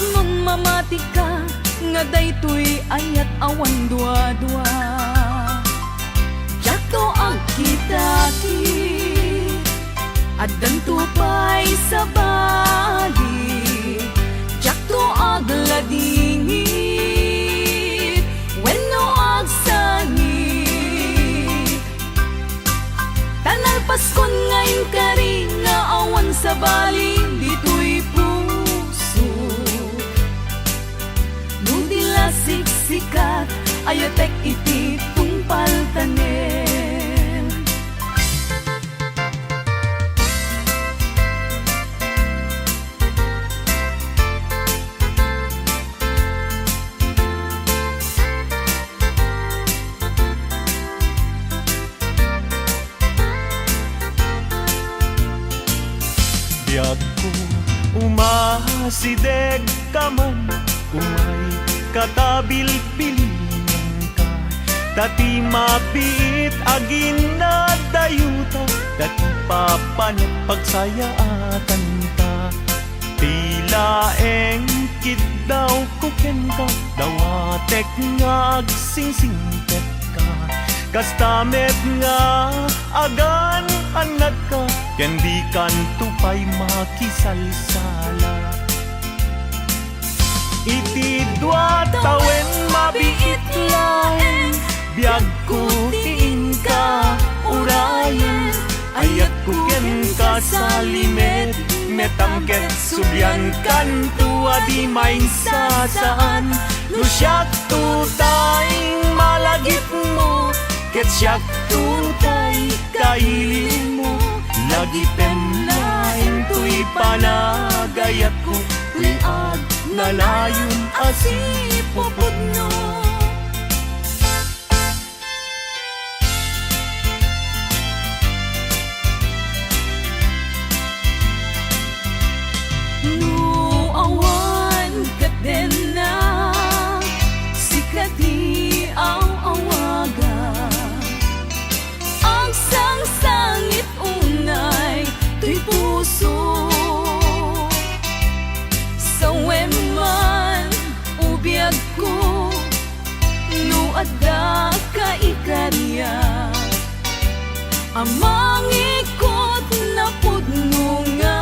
Tapnon mamati ka nga daytoy ayat awan dua-dua. Jakto ang kitaki addan tupay sa bali. Jakto ag ladingit wenno ag sangit. Tanal Paskon ngayon kari nga awan sa bali ditoy puso. Nudila siksikat ayatek iti tungpal tanem. Biyag ko umasideg ka man, umay katabil-bilingan ka. Dati mabit agin na dayuta, dati papanat pagsayaatan ta. Tila engkit daw kuken ka, dawatek nga agsingsingpet ka. Kastamet nga agan anad ka, ken di kan tupay makisalsala. Iti dua tawen mabiit laeng, biag ko tiin ka urayen. Ayat ko ken ka sa limet, metangket subyan kan tua di main sasaan. No siyak tutay malagip mo, ket siyak tutay kailin mo. Lagi penlain tuy panagayat ko, tuy ag nalayon asipupod no. No awan kat din na sikati ang awaga. Ang sang-sangit unay tuy puso. Sa weman ubiyag ko, no adda ka ikarya. Amang ikot na pudno nga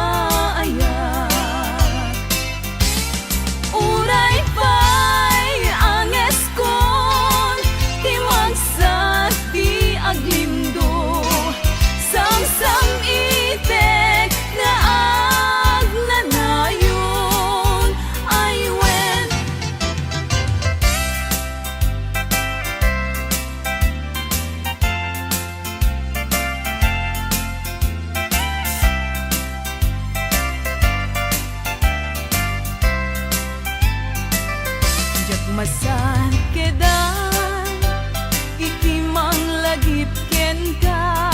ayat. Uray pa'y anges kon, timagsat di aglimdo. Sang-sang itek na agnanayon ay wen. Jak masan kedan iti manglagip ken ka.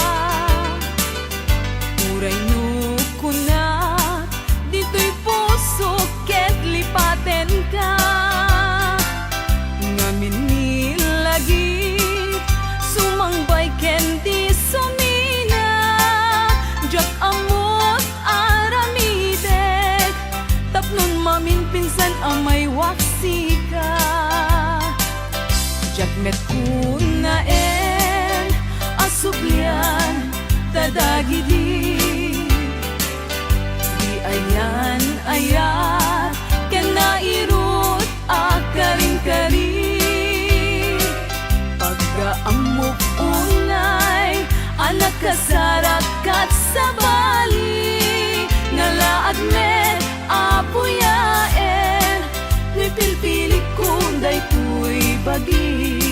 Uray no kunat dito'y puso ket lipaten ka. Ngamin nilagip sumangbay ken di sumina. Jak amot aramidek, tapnon mamin pinsan amay waksi ka. Jak met kunaen asublian tadagidi. Di ayan ayat ken nairut akaring-kari. Pagkaamok unay anak kasarakat sa bali. Ngalaad met apuyaen, ni pilpili kung daytoy bagi.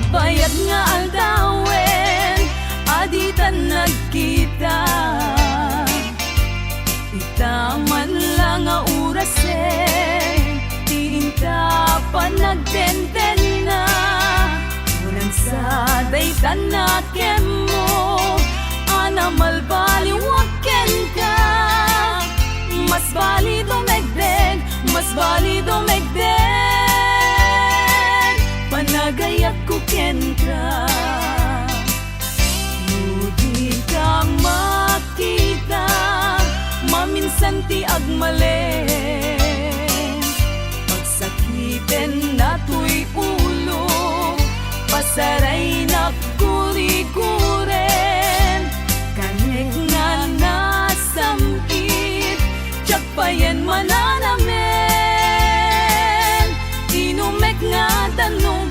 Bayat nga aldawen, aditan nagkita. Itaman lang nga orasen, tiinta pa nagtenten na. Unan sa daytan na ken mo, anamal baliwag ken ka. Is balido megden panagayak ko ken ka. Di ka makita maminsan ti agmalen. Pagsakiten na to'y ulo pasaray na kurikuren. Kanek nga nasamkit tiyak payan mananamen. Inumek nga danong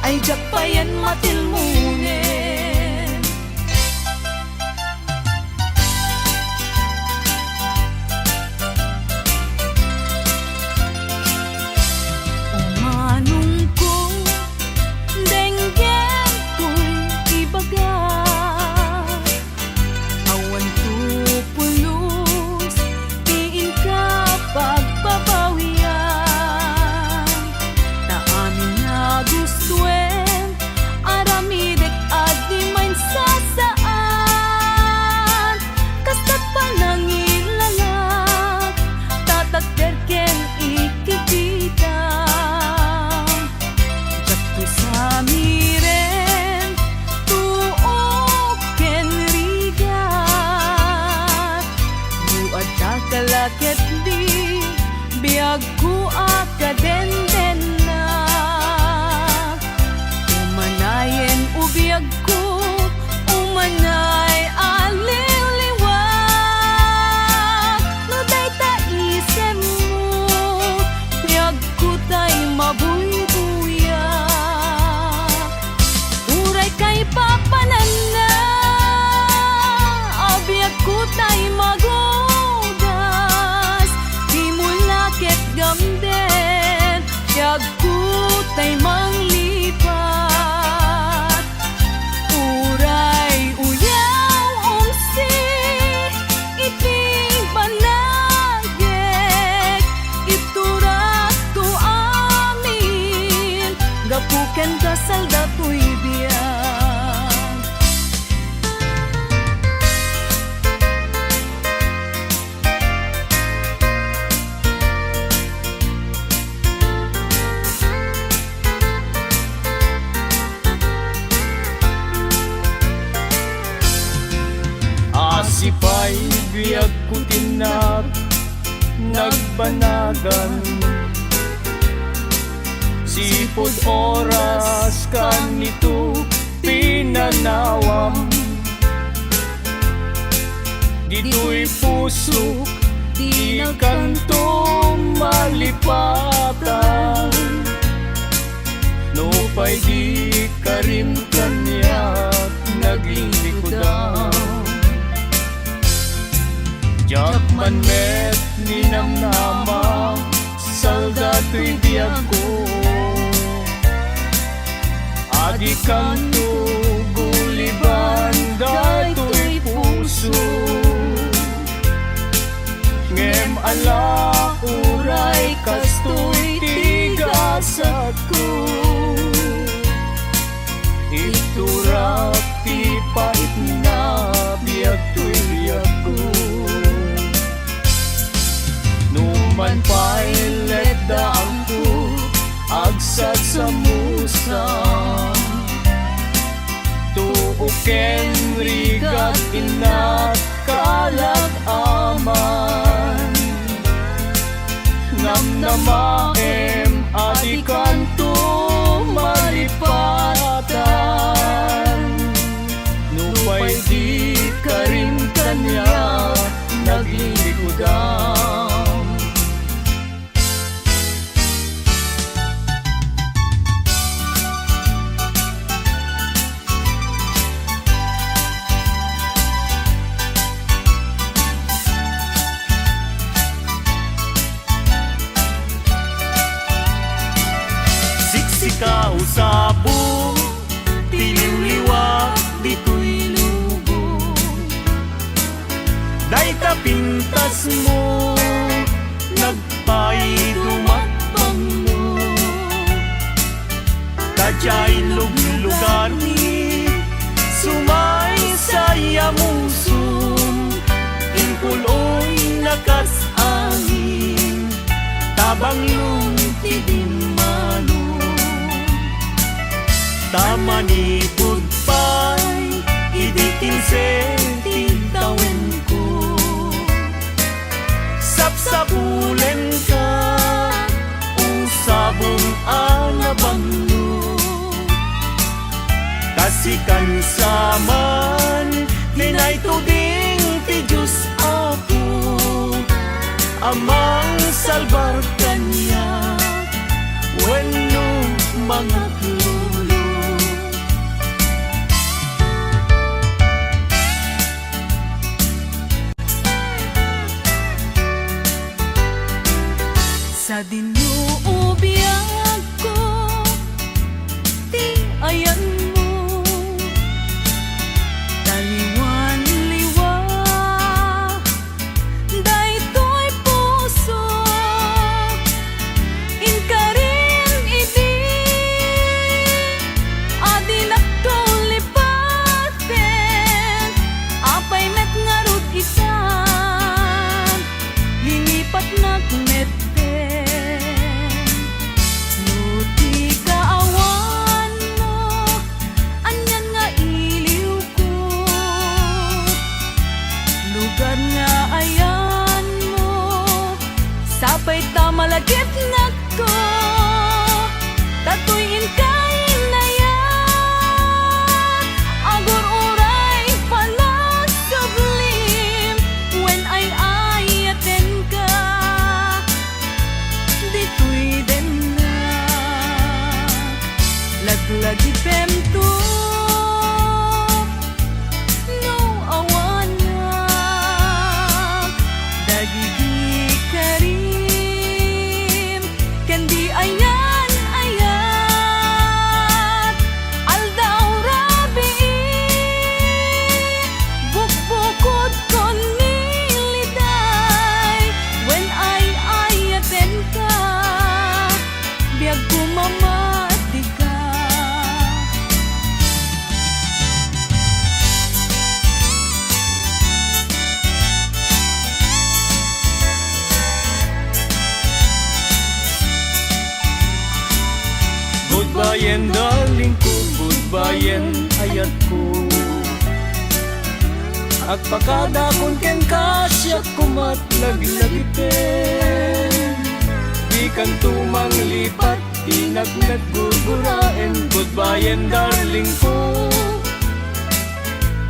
ay tiyak payan matilmunen. Umanong ko denggen ko'y ibaga. Awan tupulos tiin ka pagbabawian. Taamin na gustuen aramidek at di main sasaan. Kasta't panangilalak tatakder ken ikikita. Jakto sa miren tuok ken rigat. Buat takalaket di biag ko akadenden na. Umanayen ubiyag ko umanay aliliwag. No day ta isem mo biag ko tay mabuybuyak. Uray kay papanan na abiyag ko tay magudas. Di mo lakit gamden biag ko tay manglipat. Uray uyaw ongsi iting banagek. Iturak to amin gapuken kasal dato'y biyag. Asipay biyag ko tinag nagbanagan. Sipod oras kanito pinanawam. Dito'y pusok di kanto malipatan. No pa'y di karim kanyak naging likodan. Jak man met ninamnama saldato'y biyag ko. Adi kanto guliban dato'y puso. Ngem ala uray kasto'y tigasat ko. Iturak ti pait na biyag to'y biyag ko. Numan pa'y letdaan ko agsat sa musang. Tuuken rigat inat kalag-aman. Namnamaem adikan to malipatan. Nupay di karim kanya naglilikodan. lakas angin, tabang lumti di mano. Tamani pagpay, idikin senti tawen ko. Sapsapulen ka, usabong alabang mo. Kasikan saman, dinay tuding ti Diyos ako. Amang salbar kanya, wenno mga klulo. Sa dinuubiyag ko, ti ayan mo, taliwan-liwa, daytoy puso, inkarin idi, adi nagtulipaten, apay met ngarud isan, linipat nagmet. Nuti kaawan mo, anyan nga iliw ko. Lugar nga ayan mo, sapay tamalagit na ko. Tatuyin kain na yan, agur uray palasublim. When ay ayaten ka, dito'y den na laglagi pemto no awanak dagigi karim kendi ayan ayat aldaw rabi bukbukod kon niliday when ay ayaten ka biag kumamati ka. Goodbye darling ko, goodbye ayat ko. Agpakada kon ken kasyak kumat laglagiten. Di kan tumang lipat, di nagnaguguraen. Goodbye darling ko,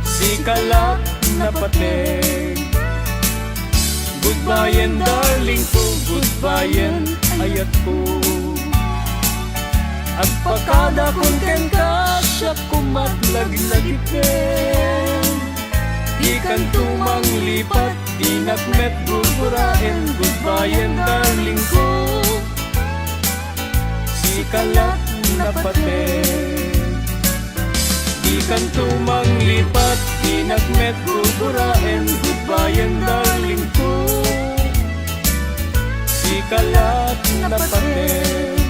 si kalap na pateng. Goodbye darling ko, goodbye ayat ko. Agpakada kon ken kasyak kumat laglagiten. Di kan tumang lipat, di nagmet guguraen. Goodbye darling ko, si kalat na pateng. Di kan tumang lipat, di nagmet guguraen. Goodbye darling ko, si kalat na pateng.